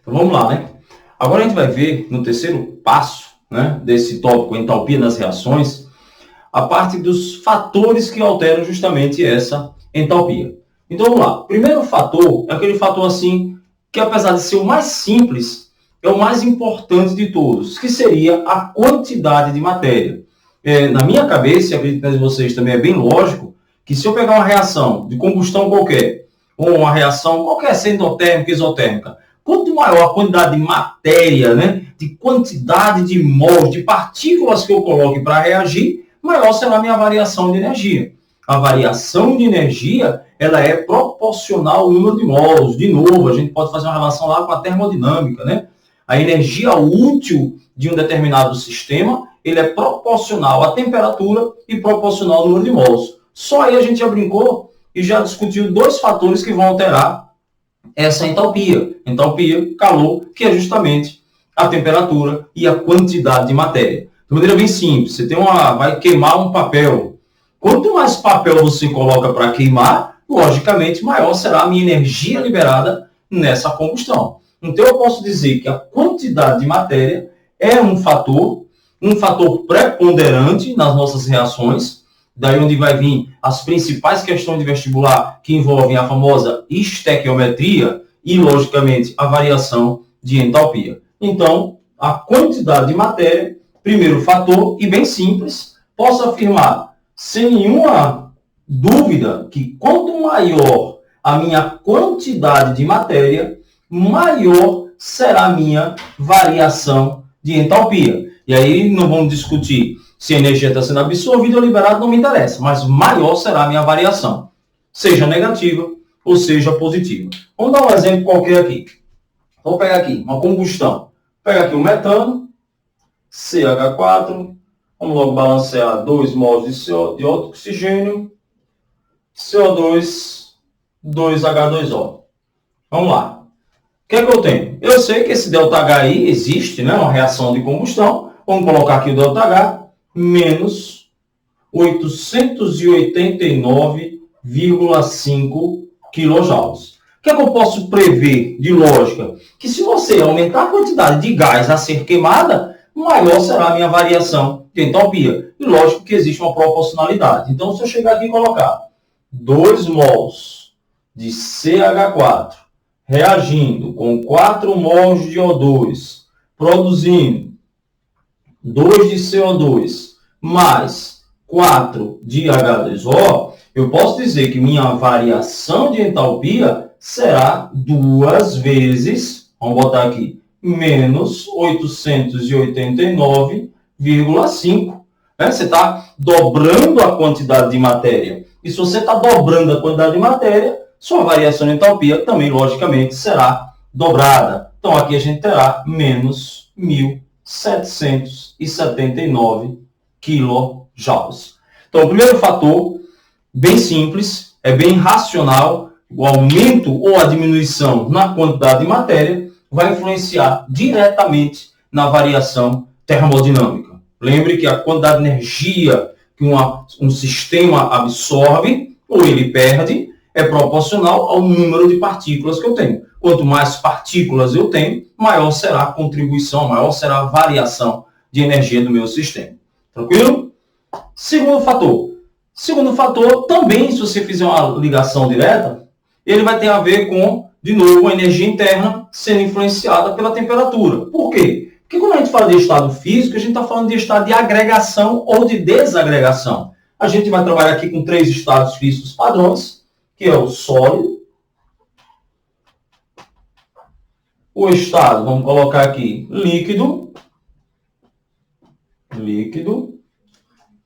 Então vamos lá, né? Agora a gente vai ver no terceiro passo, né, desse tópico, entalpia nas reações, a parte dos fatores que alteram justamente essa entalpia. Então vamos lá. O primeiro fator é aquele fator assim que, apesar de ser o mais simples, é o mais importante de todos, que seria a quantidade de matéria. Na minha cabeça, e acredito que vocês também é bem lógico, que se eu pegar uma reação de combustão qualquer, ou uma reação qualquer, seja endotérmica, exotérmica, quanto maior a quantidade de matéria, né, de quantidade de mols, de partículas que eu coloque para reagir, maior será a minha variação de energia. A variação de energia, ela é proporcional ao número de mols. De novo, a gente pode fazer uma relação lá com a termodinâmica, né? A energia útil de um determinado sistema, ele é proporcional à temperatura e proporcional ao número de mols. Só aí a gente já brincou e já discutiu dois fatores que vão alterar essa entalpia. Entalpia, calor, que é justamente a temperatura e a quantidade de matéria. De maneira bem simples, você vai queimar um papel. Quanto mais papel você coloca para queimar, logicamente, maior será a minha energia liberada nessa combustão. Então, eu posso dizer que a quantidade de matéria é um fator preponderante nas nossas reações, daí onde vai vir as principais questões de vestibular que envolvem a famosa estequiometria e, logicamente, a variação de entalpia. Então, a quantidade de matéria, primeiro fator, e bem simples, posso afirmar sem nenhuma dúvida que quanto maior a minha quantidade de matéria, maior será a minha variação de entalpia. E aí não vamos discutir se a energia está sendo absorvida ou liberada, não me interessa, mas maior será a minha variação, seja negativa ou seja positiva. Vamos dar um exemplo qualquer aqui. Vou pegar aqui uma combustão. Vou pegar aqui o metano, CH4, vamos logo balancear 2 mols de oxigênio, CO2, 2H2O. Vamos lá. O que é que eu tenho? Eu sei que esse ΔH aí existe, né? Uma reação de combustão. Vamos colocar aqui o ΔH, menos 889,5 kJ. O que é que eu posso prever de lógica? Que se você aumentar a quantidade de gás a ser queimada, maior será a minha variação de entalpia. E lógico que existe uma proporcionalidade. Então, se eu chegar aqui e colocar 2 mols de CH4 reagindo com 4 mols de O2, produzindo 2 de CO2 mais 4 de H2O, eu posso dizer que minha variação de entalpia será 2 vezes, vamos botar aqui, menos 889,5. Você está dobrando a quantidade de matéria. E se você está dobrando a quantidade de matéria, sua variação de entalpia também, logicamente, será dobrada. Então, aqui a gente terá menos 1.779 kJ. Então, o primeiro fator, bem simples, é bem racional, o aumento ou a diminuição na quantidade de matéria vai influenciar diretamente na variação termodinâmica. Lembre que a quantidade de energia que um sistema absorve ou ele perde é proporcional ao número de partículas que eu tenho. Quanto mais partículas eu tenho, maior será a contribuição, maior será a variação de energia do meu sistema. Tranquilo? Segundo fator, também, se você fizer uma ligação direta, ele vai ter a ver com, de novo, a energia interna sendo influenciada pela temperatura. Por quê? Porque quando a gente fala de estado físico, a gente está falando de estado de agregação ou de desagregação. A gente vai trabalhar aqui com 3 estados físicos padrões, que é o sólido, o estado, vamos colocar aqui, líquido,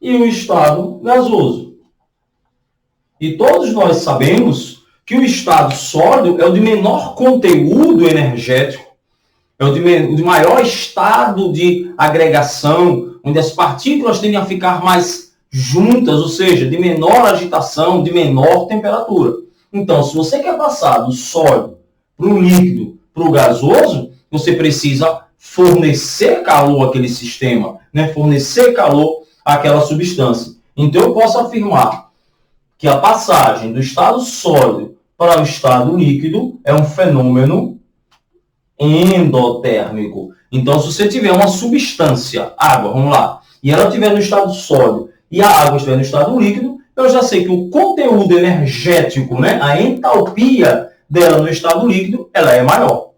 e o estado gasoso. E todos nós sabemos que o estado sólido é o de menor conteúdo energético, é o de maior estado de agregação, onde as partículas tendem a ficar mais juntas, ou seja, de menor agitação, de menor temperatura. Então, se você quer passar do sólido para o líquido, para o gasoso, você precisa fornecer calor àquele sistema, né? Fornecer calor àquela substância. Então, eu posso afirmar que a passagem do estado sólido para o estado líquido é um fenômeno endotérmico. Então, se você tiver uma substância, água, vamos lá, e ela estiver no estado sólido e a água estiver no estado líquido, eu já sei que o conteúdo energético, né, a entalpia dela no estado líquido, ela é maior.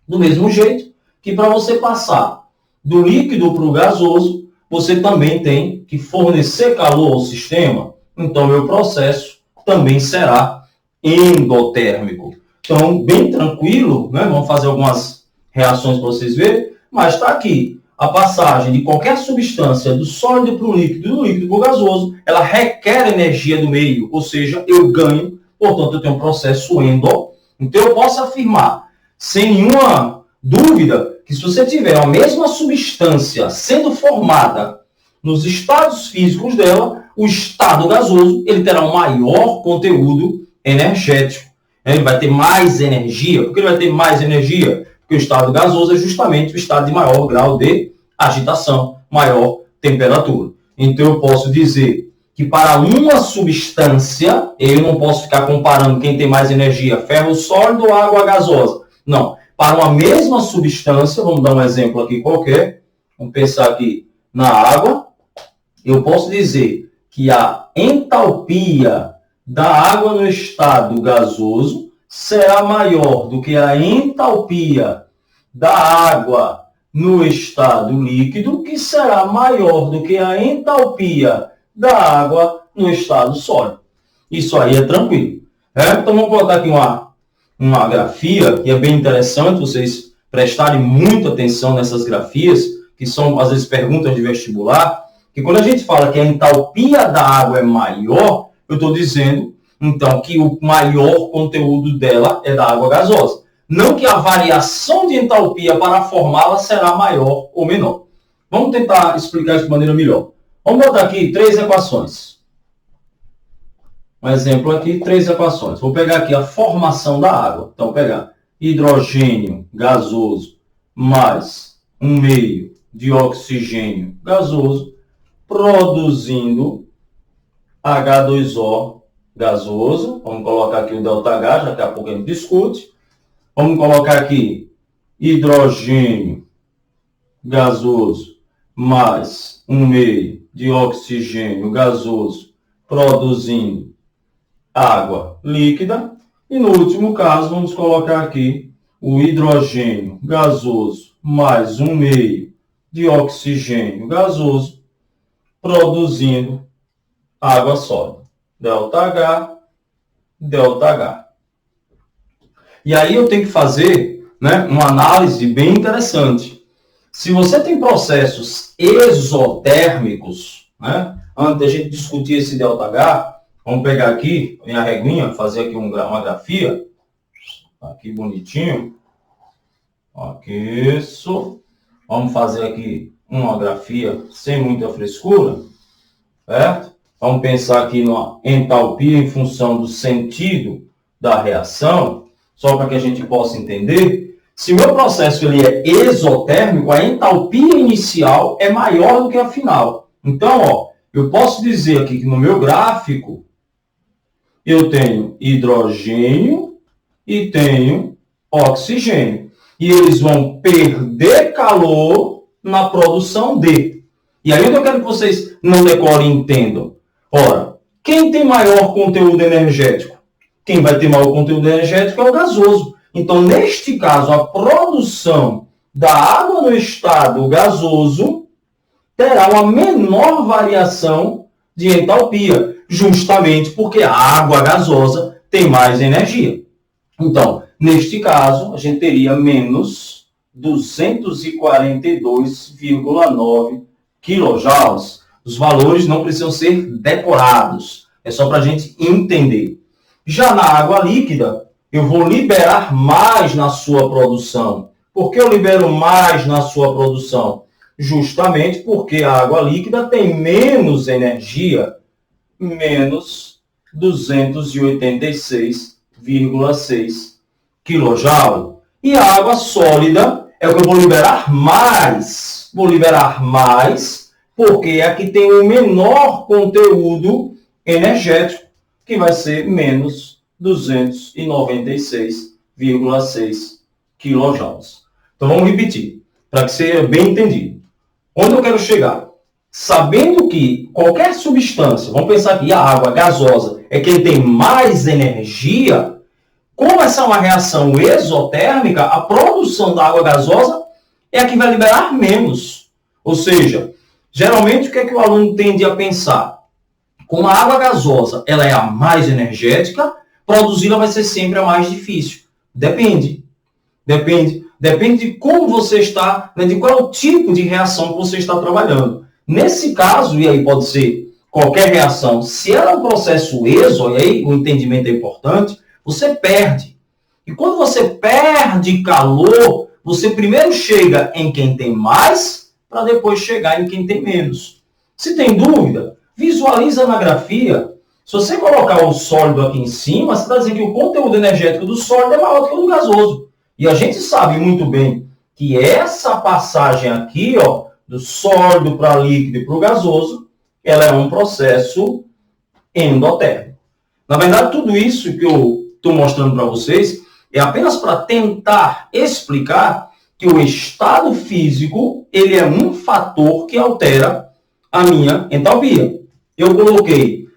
Do mesmo jeito que para você passar do líquido para o gasoso, você também tem que fornecer calor ao sistema. Então, meu processo também será endotérmico. Então, bem tranquilo, né? Vamos fazer algumas reações para vocês verem, mas está aqui. A passagem de qualquer substância do sólido para o líquido, do líquido para o gasoso, ela requer energia do meio, ou seja, eu ganho, portanto, eu tenho um processo endo. Então, eu posso afirmar, sem nenhuma dúvida, que se você tiver a mesma substância sendo formada nos estados físicos dela, o estado gasoso ele terá um maior conteúdo energético. Ele vai ter mais energia. Por que ele vai ter mais energia? Porque o estado gasoso é justamente o estado de maior grau de agitação, maior temperatura. Então, eu posso dizer que para uma substância, eu não posso ficar comparando quem tem mais energia, ferro sólido ou água gasosa. Não. Para uma mesma substância, vamos dar um exemplo aqui qualquer, vamos pensar aqui na água, eu posso dizer que a entalpia da água no estado gasoso será maior do que a entalpia da água no estado líquido, que será maior do que a entalpia da água no estado sólido. Isso aí é tranquilo. Então, vamos botar aqui uma grafia que é bem interessante vocês prestarem muita atenção nessas grafias, que são, às vezes, perguntas de vestibular, que quando a gente fala que a entalpia da água é maior, eu estou dizendo, então, que o maior conteúdo dela é da água gasosa. Não que a variação de entalpia para formá-la será maior ou menor. Vamos tentar explicar isso de maneira melhor. Vamos botar aqui 3 equações. Um exemplo aqui, 3 equações. Vou pegar aqui a formação da água. Então, vou pegar hidrogênio gasoso mais 1,5 de oxigênio gasoso, produzindo H2O gasoso. Vamos colocar aqui o ΔH, daqui a pouco a gente discute. Vamos colocar aqui hidrogênio gasoso mais 1,5 de oxigênio gasoso, produzindo água líquida. E no último caso, vamos colocar aqui o hidrogênio gasoso mais 1,5 de oxigênio gasoso, produzindo água sólida. ΔH, ΔH. E aí eu tenho que fazer, né, uma análise bem interessante. Se você tem processos exotérmicos, né, antes da gente discutir esse ΔH, vamos pegar aqui minha reguinha, fazer aqui uma grafia. Aqui bonitinho. Aqui, isso. Vamos fazer aqui uma grafia sem muita frescura. Certo? Vamos pensar aqui na entalpia em função do sentido da reação, só para que a gente possa entender. Se o meu processo ele é exotérmico, a entalpia inicial é maior do que a final. Então, ó, eu posso dizer aqui que no meu gráfico, eu tenho hidrogênio e tenho oxigênio. E eles vão perder calor na produção de. E aí eu quero que vocês não decorem e entendam. Ora, quem tem maior conteúdo energético? Quem vai ter maior conteúdo energético é o gasoso. Então, neste caso, a produção da água no estado gasoso terá uma menor variação de entalpia, justamente porque a água gasosa tem mais energia. Então, neste caso, a gente teria menos 242,9 quilojoules. Os valores não precisam ser decorados, é só para a gente entender. Já na água líquida, eu vou liberar mais na sua produção. Por que eu libero mais na sua produção? Justamente porque a água líquida tem menos energia, menos 286,6 kJ. E a água sólida é o que eu vou liberar mais. Vou liberar mais porque é a que tem o menor conteúdo energético, que vai ser menos 296,6 kJ. Então vamos repetir, para que seja bem entendido. Onde eu quero chegar? Sabendo que qualquer substância, vamos pensar que a água gasosa é quem tem mais energia, como essa é uma reação exotérmica, a produção da água gasosa é a que vai liberar menos. Ou seja, geralmente o que é que o aluno tende a pensar? Como a água gasosa ela é a mais energética, produzi-la vai ser sempre a mais difícil. Depende de como você está, né, de qual é o tipo de reação que você está trabalhando. Nesse caso, e aí pode ser qualquer reação, se ela é um processo exo, e aí o entendimento é importante, você perde. E quando você perde calor, você primeiro chega em quem tem mais, para depois chegar em quem tem menos. Se tem dúvida, visualiza na grafia. Se você colocar o sólido aqui em cima, você está dizendo que o conteúdo energético do sólido é maior do que o do gasoso. E a gente sabe muito bem que essa passagem aqui, ó, do sólido para líquido e para o gasoso, ela é um processo endotérmico. Na verdade, tudo isso que eu estou mostrando para vocês é apenas para tentar explicar que o estado físico ele é um fator que altera a minha entalpia. Eu coloquei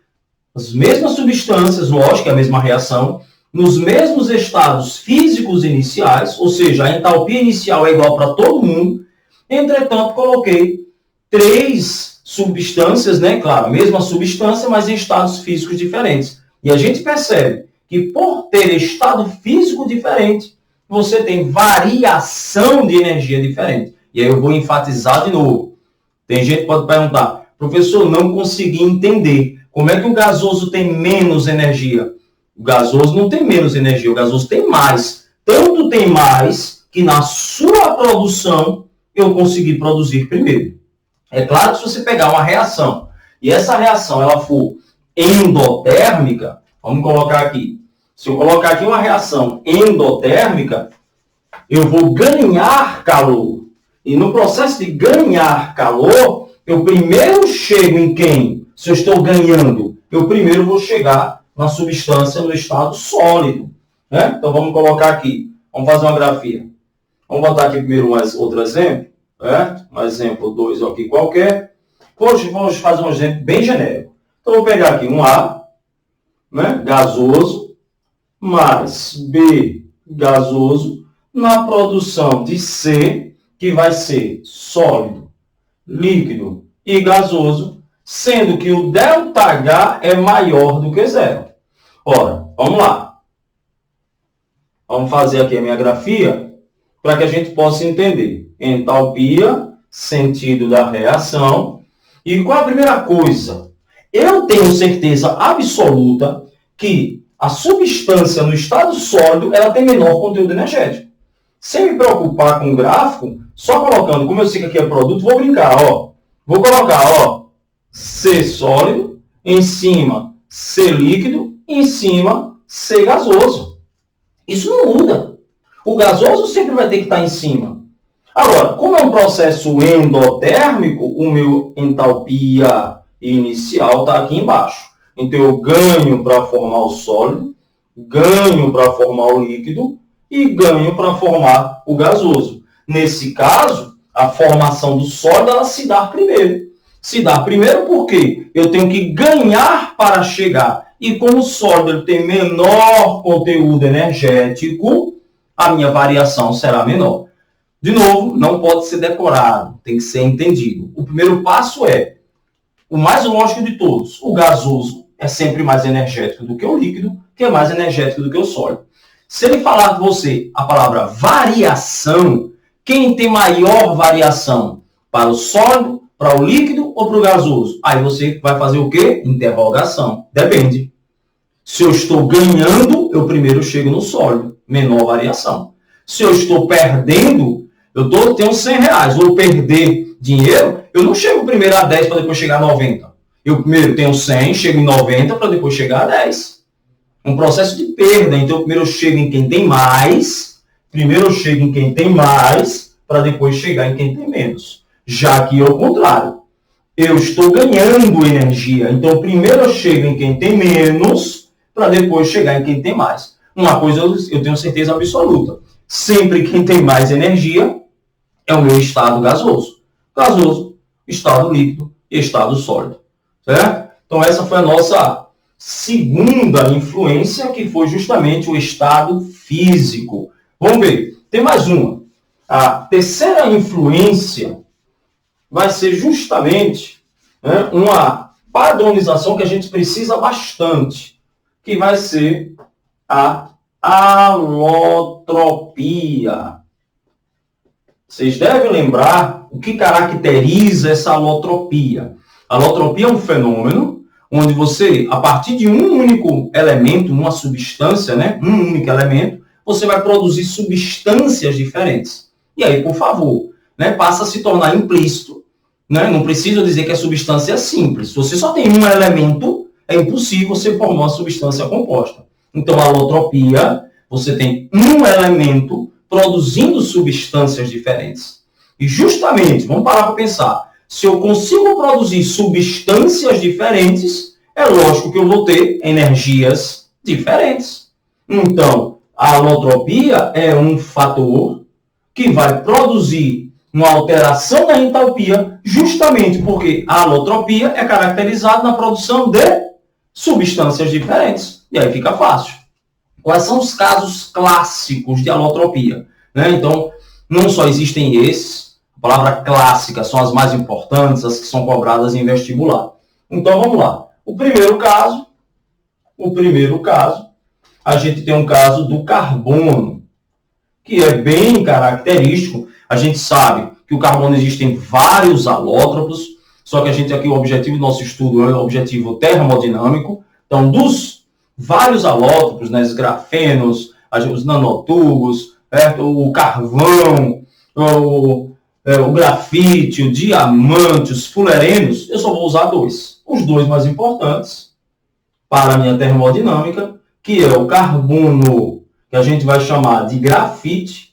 as mesmas substâncias, lógico, a mesma reação, nos mesmos estados físicos iniciais, ou seja, a entalpia inicial é igual para todo mundo. Entretanto, coloquei 3 substâncias, né? Claro, mesma substância, mas em estados físicos diferentes. E a gente percebe que por ter estado físico diferente, você tem variação de energia diferente. E aí eu vou enfatizar de novo. Tem gente que pode perguntar, professor, não consegui entender. Como é que o gasoso tem menos energia? O gasoso não tem menos energia, o gasoso tem mais. Tanto tem mais que na sua produção eu consegui produzir primeiro. É claro que se você pegar uma reação e essa reação ela for endotérmica, vamos colocar aqui. Se eu colocar aqui uma reação endotérmica, eu vou ganhar calor. E no processo de ganhar calor, eu primeiro chego em quem? Se eu estou ganhando, eu primeiro vou chegar na substância no estado sólido. Né? Então vamos colocar aqui. Vamos fazer uma grafia. Vamos botar aqui primeiro outro exemplo. Né? Um exemplo 2 aqui qualquer. Hoje vamos fazer um exemplo bem genérico. Então vou pegar aqui um A, né? Gasoso, mais B gasoso, na produção de C, que vai ser sólido, líquido e gasoso, sendo que o ΔH é maior do que zero. Ora, vamos lá. Vamos fazer aqui a minha grafia para que a gente possa entender. Entalpia, sentido da reação. E qual a primeira coisa? Eu tenho certeza absoluta que a substância no estado sólido ela tem menor conteúdo energético. Sem me preocupar com o gráfico, só colocando, como eu sei que aqui é produto, vou brincar, ó. Vou colocar, ó, C sólido, em cima C líquido, em cima C gasoso. Isso não muda. O gasoso sempre vai ter que estar em cima. Agora, como é um processo endotérmico, o meu entalpia inicial está aqui embaixo. Então, eu ganho para formar o sólido, ganho para formar o líquido e ganho para formar o gasoso. Nesse caso, a formação do sólido ela se dá primeiro. Se dá primeiro porque eu tenho que ganhar para chegar. E como o sólido ele tem menor conteúdo energético, a minha variação será menor. De novo, não pode ser decorado, tem que ser entendido. O primeiro passo é o mais lógico de todos. O gasoso é sempre mais energético do que o líquido, que é mais energético do que o sólido. Se ele falar com você a palavra variação, quem tem maior variação? Para o sólido, para o líquido ou para o gasoso? Aí você vai fazer o quê? Interrogação. Depende. Se eu estou ganhando, eu primeiro chego no sólido. Menor variação. Se eu estou perdendo, tenho 100 reais. Vou perder dinheiro, eu não chego primeiro a 10 para depois chegar a 90. Eu primeiro tenho 100, chego em 90 para depois chegar a 10. Um processo de perda. Então, primeiro eu chego em quem tem mais. Primeiro eu chego em quem tem mais para depois chegar em quem tem menos. Já aqui é o contrário. Eu estou ganhando energia. Então, primeiro eu chego em quem tem menos para depois chegar em quem tem mais. Uma coisa eu tenho certeza absoluta. sempre quem tem mais energia é o meu estado gasoso. Gasoso, estado líquido e estado sólido. Certo? Então, essa foi a nossa segunda influência, que foi justamente o estado físico. Vamos ver, tem mais uma. A terceira influência vai ser justamente, né, uma padronização que a gente precisa bastante, que vai ser a alotropia. Vocês devem lembrar o que caracteriza essa alotropia. A alotropia é um fenômeno onde você, a partir de um único elemento, uma substância, né, um único elemento, você vai produzir substâncias diferentes. E aí, por favor, né, passa a se tornar implícito. Né? Não precisa dizer que a substância é simples. Se você só tem um elemento, é impossível você formar uma substância composta. Então, a alotropia, você tem um elemento produzindo substâncias diferentes. E justamente, vamos parar para pensar, se eu consigo produzir substâncias diferentes, é lógico que eu vou ter energias diferentes. Então, a alotropia é um fator que vai produzir uma alteração na entalpia, justamente porque a alotropia é caracterizada na produção de substâncias diferentes. E aí fica fácil. Quais são os casos clássicos de alotropia? Né? Então, não só existem esses, a palavra clássica são as mais importantes, as que são cobradas em vestibular. Então, vamos lá. O primeiro caso, a gente tem um caso do carbono, que é bem característico. A gente sabe que o carbono existem vários alótropos, só que a gente aqui, o objetivo do nosso estudo é o objetivo termodinâmico. Então, dos vários alótropos, né, os grafenos, os nanotubos, o carvão, o grafite, o diamante, os fullerenos, eu só vou usar dois. Os dois mais importantes para a minha termodinâmica, que é o carbono, que a gente vai chamar de grafite,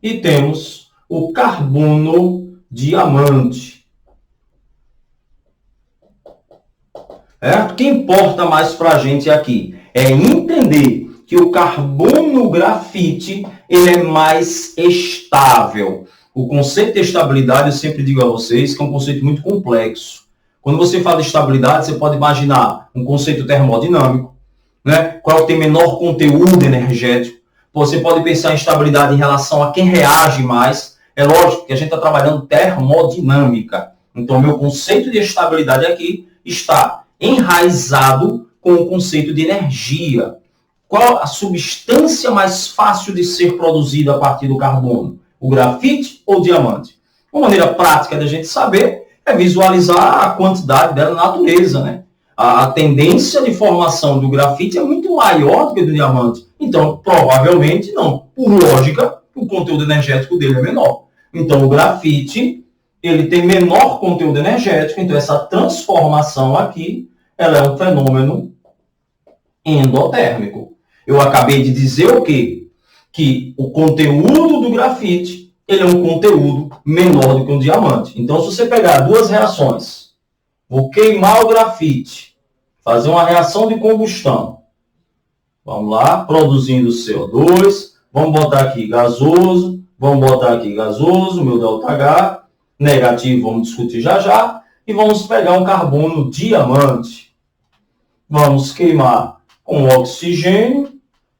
e temos o carbono diamante. O que importa mais para a gente aqui é entender que o carbono grafite ele é mais estável. O conceito de estabilidade, eu sempre digo a vocês, que é um conceito muito complexo. Quando você fala de estabilidade, você pode imaginar um conceito termodinâmico, né? Qual tem menor conteúdo energético. Você pode pensar em estabilidade em relação a quem reage mais. É lógico que a gente está trabalhando termodinâmica. Então, o meu conceito de estabilidade aqui está enraizado com o conceito de energia. Qual a substância mais fácil de ser produzida a partir do carbono? O grafite ou o diamante? Uma maneira prática da gente saber é visualizar a quantidade dela na natureza, né? A tendência de formação do grafite é muito maior do que do diamante. Então, provavelmente não. Por lógica, o conteúdo energético dele é menor. Então, o grafite, ele tem menor conteúdo energético. Então, essa transformação aqui, ela é um fenômeno endotérmico. Eu acabei de dizer o quê? Que o conteúdo do grafite, ele é um conteúdo menor do que um diamante. Então, se você pegar duas reações, vou queimar o grafite, fazer uma reação de combustão. Vamos lá, produzindo CO2. Vamos botar aqui gasoso. Meu ΔH. Negativo, vamos discutir já já. E vamos pegar um carbono diamante. Vamos queimar com oxigênio.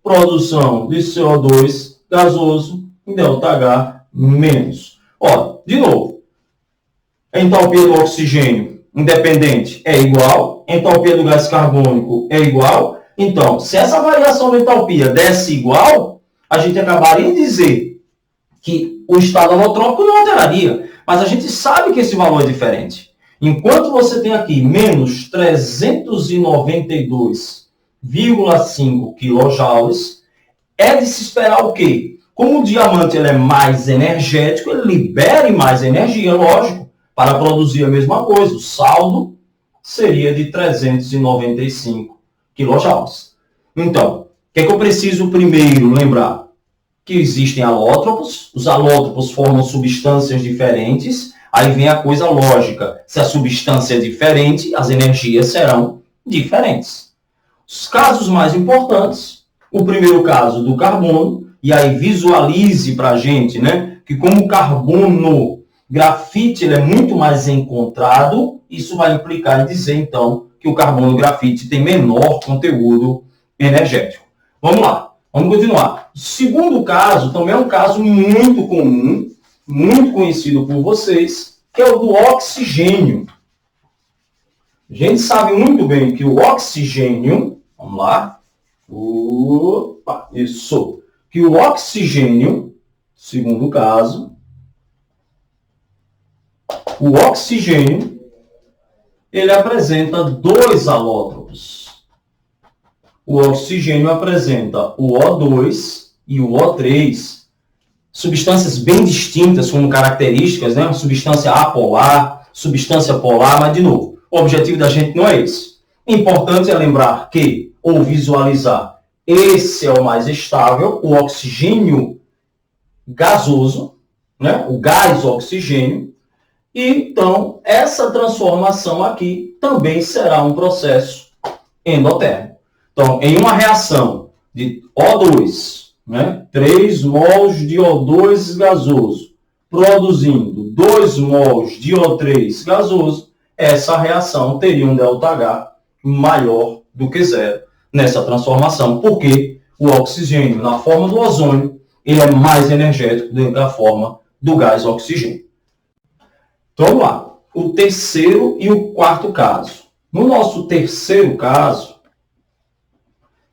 Produção de CO2 gasoso em ΔH menos. Ó, de novo. A entalpia do oxigênio independente é igual. A entalpia do gás carbônico é igual. Então, se essa variação de entalpia desse igual, a gente acabaria de dizer que o estado alotrópico não alteraria. Mas a gente sabe que esse valor é diferente. Enquanto você tem aqui menos 392,5 kJ, é de se esperar o quê? Como o diamante ele é mais energético, ele libere mais energia, lógico, para produzir a mesma coisa. O saldo seria de 395 kJ. Então, o que eu preciso primeiro lembrar? Que existem alótropos, os alótropos formam substâncias diferentes, aí vem a coisa lógica. Se a substância é diferente, as energias serão diferentes. Os casos mais importantes, o primeiro caso do carbono, e aí visualize para a gente, né, que como o carbono, grafite, ele é muito mais encontrado, isso vai implicar em dizer, então, que o carbono grafite tem menor conteúdo energético. Vamos lá, vamos continuar. O segundo caso também é um caso muito comum, muito conhecido por vocês, que é o do oxigênio. A gente sabe muito bem que o oxigênio, vamos lá, opa, isso, que o oxigênio, segundo caso, o oxigênio, ele apresenta dois alótropos. O oxigênio apresenta o O2 e o O3, substâncias bem distintas como características, né? Substância apolar, substância polar, mas de novo, o objetivo da gente não é esse. Importante é lembrar que, ou visualizar, esse é o mais estável, o oxigênio gasoso, né? O gás oxigênio. E, então, essa transformação aqui também será um processo endotérmico. Então, em uma reação de O2, né, 3 mols de O2 gasoso, produzindo 2 mols de O3 gasoso, essa reação teria um ΔH maior do que zero nessa transformação, porque o oxigênio, na forma do ozônio, ele é mais energético do que a forma do gás oxigênio. Então, vamos lá. O terceiro e o quarto caso. No nosso terceiro caso,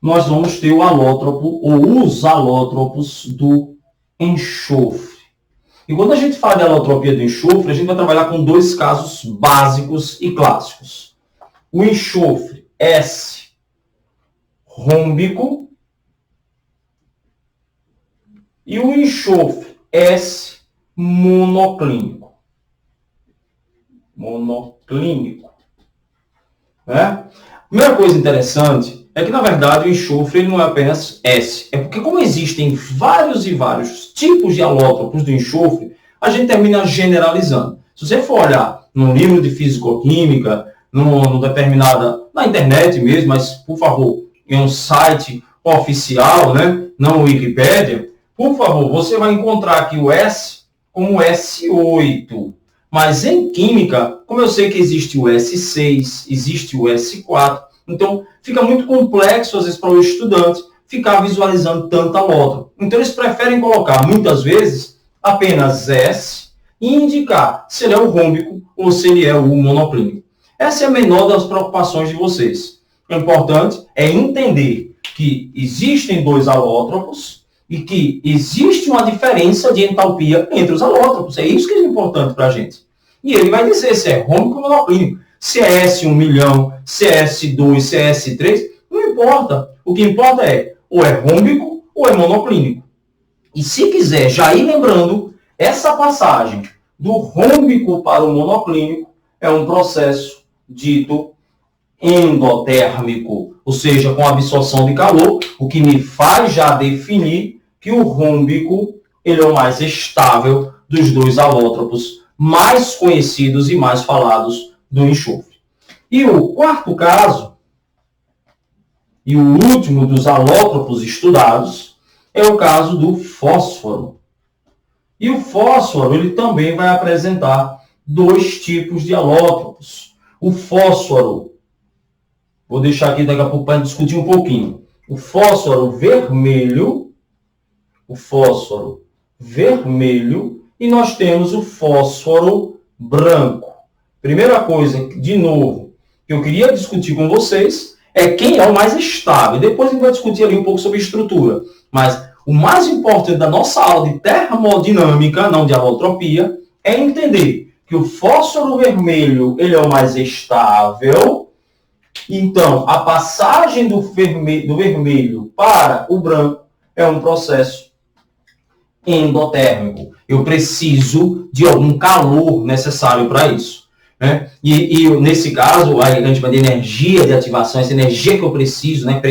nós vamos ter o alótropo ou os alótropos do enxofre. E quando a gente fala de alotropia do enxofre, a gente vai trabalhar com dois casos básicos e clássicos. O enxofre S rômbico e o enxofre S monoclínico. Né? Primeira coisa interessante é que, na verdade, o enxofre ele não é apenas S. É porque, como existem vários e vários tipos de alótropos do enxofre, a gente termina generalizando. Se você for olhar num livro de fisicoquímica, na internet mesmo, mas, por favor, em um site oficial, né, não Wikipédia, por favor, você vai encontrar aqui o S como S8. Mas em química, como eu sei que existe o S6, existe o S4, então fica muito complexo, às vezes, para o estudante ficar visualizando tanto alótropo. Então eles preferem colocar, muitas vezes, apenas S e indicar se ele é o rômbico ou se ele é o monoclínico. Essa é a menor das preocupações de vocês. O importante é entender que existem dois alótropos e que existe uma diferença de entalpia entre os alótropos. É isso que é importante para a gente. E ele vai dizer se é rômbico ou monoclínico. Se é S1 milhão, se é S2, se é S3, não importa. O que importa é ou é rômbico ou é monoclínico. E se quiser já ir lembrando, essa passagem do rômbico para o monoclínico é um processo dito endotérmico, ou seja, com absorção de calor, o que me faz já definir que o rômbico ele é o mais estável dos dois alótropos mais conhecidos e mais falados do enxofre. E o quarto caso, e o último dos alótropos estudados, é o caso do fósforo. E o fósforo ele também vai apresentar dois tipos de alótropos. O fósforo, vou deixar aqui daqui a pouco para discutir um pouquinho. O fósforo vermelho, e nós temos o fósforo branco. Primeira coisa, de novo, que eu queria discutir com vocês é quem é o mais estável. Depois a gente vai discutir ali um pouco sobre estrutura. Mas o mais importante da nossa aula de termodinâmica, não de alotropia, é entender que o fósforo vermelho ele é o mais estável. Então, a passagem do vermelho para o branco é um processo endotérmico. Eu preciso de algum calor necessário para isso. Né? E nesse caso, a gente vai de energia de ativação, essa energia que eu preciso, né?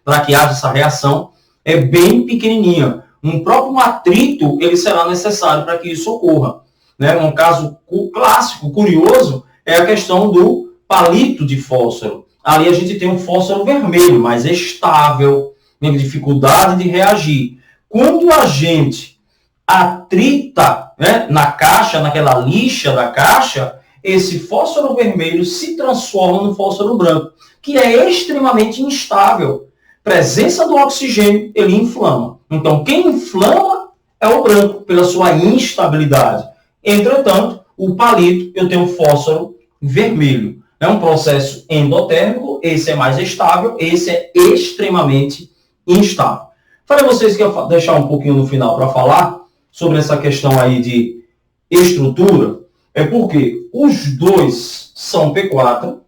Para que haja essa reação, é bem pequenininha. Um próprio atrito, ele será necessário para que isso ocorra. Né? Um caso clássico, curioso, é a questão do palito de fósforo. ali a gente tem um fósforo vermelho, mais estável, tem dificuldade de reagir. Quando a gente atrita, né, na caixa, naquela lixa da caixa, esse fósforo vermelho se transforma no fósforo branco, que é extremamente instável. Presença do oxigênio, ele inflama. Então, quem inflama é o branco, pela sua instabilidade. Entretanto, o palito, eu tenho fósforo vermelho. É um processo endotérmico, esse é mais estável, esse é extremamente instável. Falei a vocês que eu deixar um pouquinho no final para falar sobre essa questão aí de estrutura, é porque os dois são P4,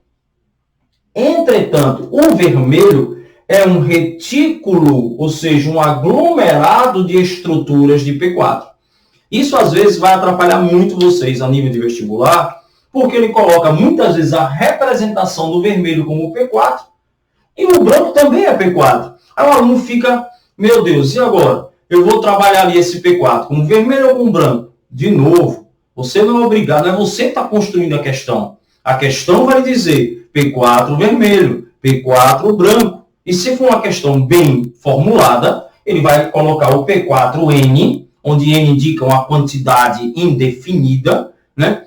entretanto, o vermelho é um retículo, ou seja, um aglomerado de estruturas de P4. Isso, às vezes, vai atrapalhar muito vocês a nível de vestibular, porque ele coloca, muitas vezes, a representação do vermelho como P4, e o branco também é P4. Aí o aluno fica, meu Deus, e agora? Eu vou trabalhar ali esse P4 com vermelho ou com branco? De novo, você não é obrigado, é você que está construindo a questão. A questão vai dizer P4 vermelho, P4 branco. E se for uma questão bem formulada, ele vai colocar o P4N, onde N indica uma quantidade indefinida, né?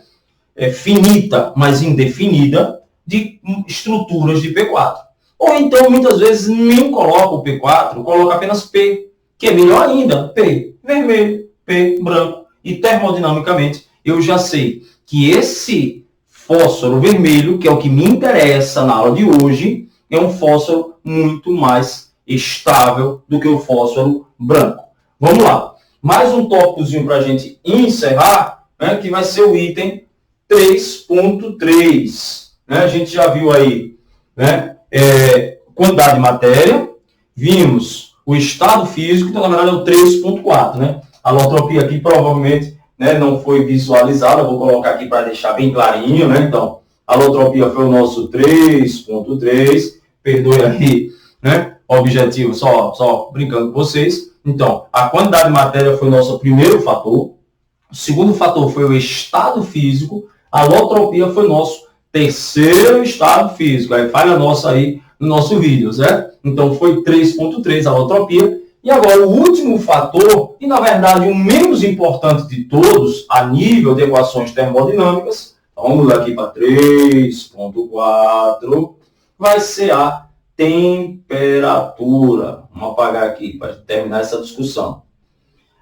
Finita, mas indefinida, de estruturas de P4. Ou então, muitas vezes, nem coloca o P4, coloca apenas P, que é melhor ainda, P vermelho, P branco. E termodinamicamente, eu já sei que esse fósforo vermelho, que é o que me interessa na aula de hoje, é um fósforo muito mais estável do que o fósforo branco. Vamos lá. Mais um tópicozinho para a gente encerrar, né, que vai ser o item 3.3. Né? A gente já viu aí, né, quantidade de matéria, vimos o estado físico, então na verdade é o 3.4. Né? A alotropia aqui provavelmente, né, não foi visualizada, vou colocar aqui para deixar bem clarinho. Né? Então, a alotropia foi o nosso 3.3, perdoe aí, né, o objetivo, só brincando com vocês. Então, a quantidade de matéria foi o nosso primeiro fator. O segundo fator foi o estado físico. A alotropia foi o nosso terceiro estado físico. Aí falha nossa aí no nosso vídeo, certo? Então, foi 3.3 a alotropia. E agora, o último fator, e na verdade o menos importante de todos, a nível de equações termodinâmicas, vamos aqui para 3.4, vai ser a temperatura. Vamos apagar aqui para terminar essa discussão.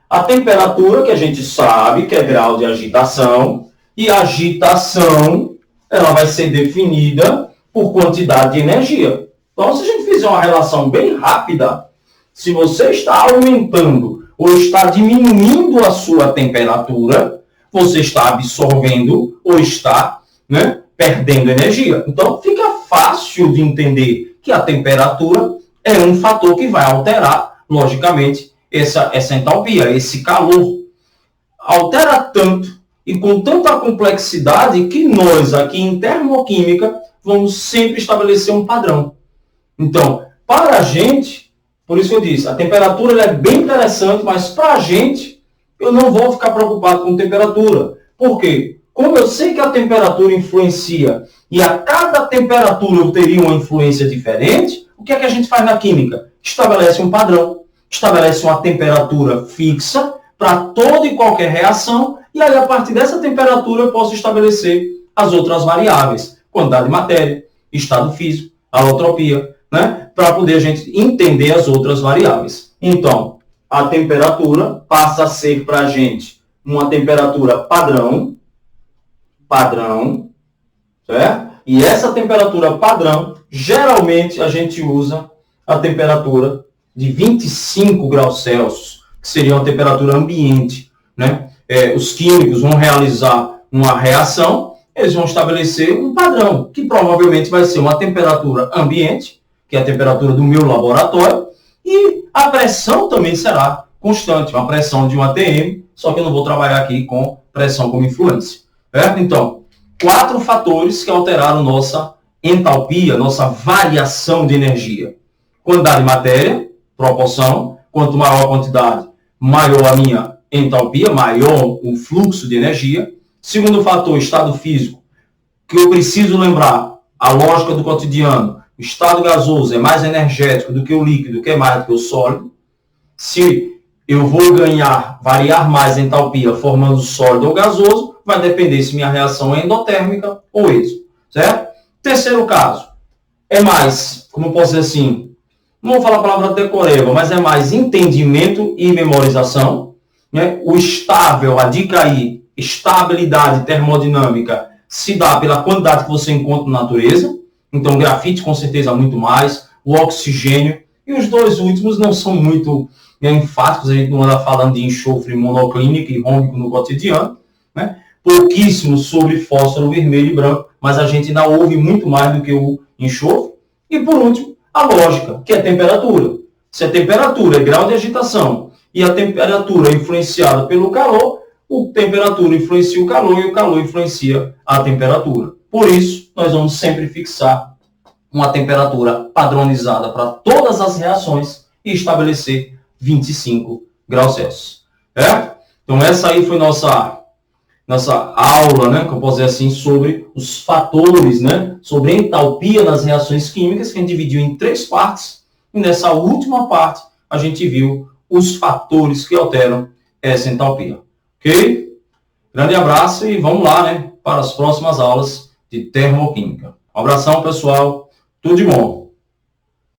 A temperatura, que a gente sabe que é grau de agitação, e a agitação ela vai ser definida por quantidade de energia. Então, se a gente fizer uma relação bem rápida, se você está aumentando ou está diminuindo a sua temperatura, você está absorvendo ou está, né, perdendo energia. Então, fica fácil de entender que a temperatura é um fator que vai alterar, logicamente, essa entalpia, esse calor. Altera tanto e com tanta complexidade que nós, aqui em termoquímica, vamos sempre estabelecer um padrão. Então, para a gente, por isso que eu disse, a temperatura ela é bem interessante, mas para a gente, eu não vou ficar preocupado com temperatura. Por quê? Como eu sei que a temperatura influencia e a cada temperatura eu teria uma influência diferente, o que é que a gente faz na química? Estabelece um padrão, estabelece uma temperatura fixa para toda e qualquer reação, e aí a partir dessa temperatura eu posso estabelecer as outras variáveis, quantidade de matéria, estado físico, alotropia, né? Para poder a gente entender as outras variáveis. Então, a temperatura passa a ser para a gente uma temperatura padrão, certo? E essa temperatura padrão, geralmente a gente usa a temperatura de 25 graus Celsius, que seria uma temperatura ambiente, né? Os químicos vão realizar uma reação, eles vão estabelecer um padrão, que provavelmente vai ser uma temperatura ambiente, que é a temperatura do meu laboratório, e a pressão também será constante, uma pressão de 1 atm, só que eu não vou trabalhar aqui com pressão como influência. Certo? Então, 4 fatores que alteraram nossa entalpia, nossa variação de energia. Quantidade de matéria, proporção, quanto maior a quantidade, maior a minha entalpia, maior o fluxo de energia. Segundo fator, estado físico, que eu preciso lembrar, a lógica do cotidiano, o estado gasoso é mais energético do que o líquido, que é mais do que o sólido. Se eu vou variar mais a entalpia formando sólido ou gasoso, vai depender se minha reação é endotérmica ou exo, certo? Terceiro caso, é mais, como eu posso dizer assim, não vou falar a palavra decoreba, mas é mais entendimento e memorização, né? O estável, a dica aí, estabilidade termodinâmica, se dá pela quantidade que você encontra na natureza. Então, grafite com certeza muito mais, o oxigênio, e os dois últimos não são muito enfáticos, a gente não anda falando de enxofre monoclínico e rômbico no cotidiano, né? Pouquíssimo sobre fósforo vermelho e branco, mas a gente ainda ouve muito mais do que o enxofre. E por último, a lógica, que é a temperatura. Se a temperatura é grau de agitação e a temperatura é influenciada pelo calor, a temperatura influencia o calor e o calor influencia a temperatura. Por isso, nós vamos sempre fixar uma temperatura padronizada para todas as reações e estabelecer 25 graus Celsius. Então, essa aí foi nossa aula, né, que eu posso dizer assim, sobre os fatores, né, sobre a entalpia nas reações químicas, que a gente dividiu em 3 partes. E nessa última parte, a gente viu os fatores que alteram essa entalpia. Ok? Grande abraço e vamos lá, né, para as próximas aulas de termoquímica. Um abração, pessoal. Tudo de bom.